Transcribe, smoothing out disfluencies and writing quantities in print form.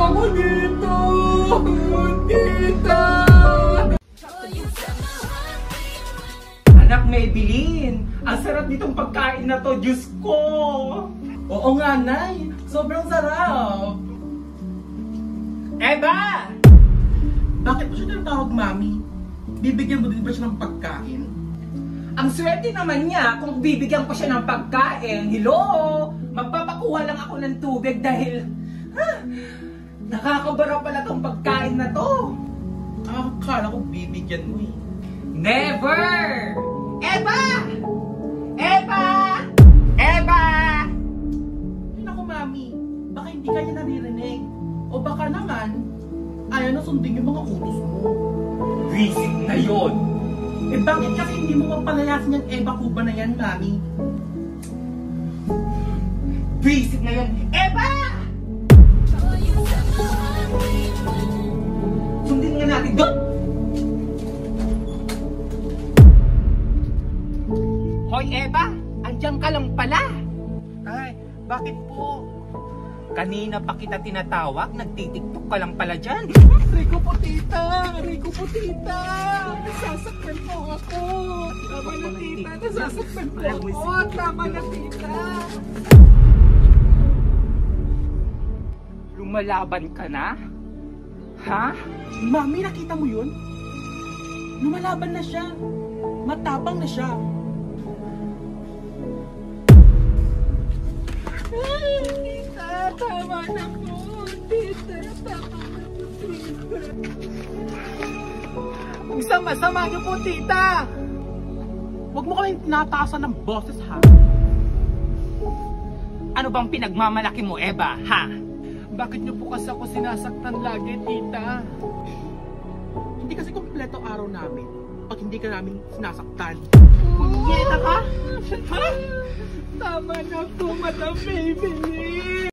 ako dito! Tita! Anak Maybelline, ang sarap nitong pagkain na to, Diyos ko! Oo nga, Nay, sobrang sarap! Eva! Bakit mo siya tinatawag, Mami? Bibigyan mo din ba siya ng pagkain? Ang swerte naman niya kung bibigyan ko siya ng pagkain. Hello! Magpapakuha lang ako ng tubig dahil nakakabara pala tong pagkain na to. Akala ko bibigyan mo eh. Never! Eva! Eva! Eva! Ay naku, Mami. Baka hindi ka niya naririnig. O baka naman, ayaw na sundin yung mga utos mo. Visit na yon. Eh bakit kasi hindi mo mapalayasin yung Eva Cuba na yan, Mami? Visit na yon. Eva! Sundin nga natin doon! Hoy Eva! Andiyan ka lang pala! Ay, bakit po? Kanina pa kita tinatawag, nagtitiktok ka lang pala dyan. Rico po tita! Rico po tita! Nasasaktan po ako! Tama na tita! Nasasaktan po ako! Tama na tita! Lumalaban ka na? Ha? Mami, nakita mo yun? Lumalaban na siya. Matapang na siya. Tita, tama na po. Tita, tama na po, tita. Ang sama-sama niyo po, tita. Huwag mo kaming tinataasan ng boses, ha? Ano bang pinagmamalaki mo, Eva, ha? Bakit niyo po kasi ako sinasaktan lagi, tita? Hindi kasi kompleto araw namin pag hindi ka namin sinasaktan. Punyeta ka? Ha? Tama na po, Madam Maybelline.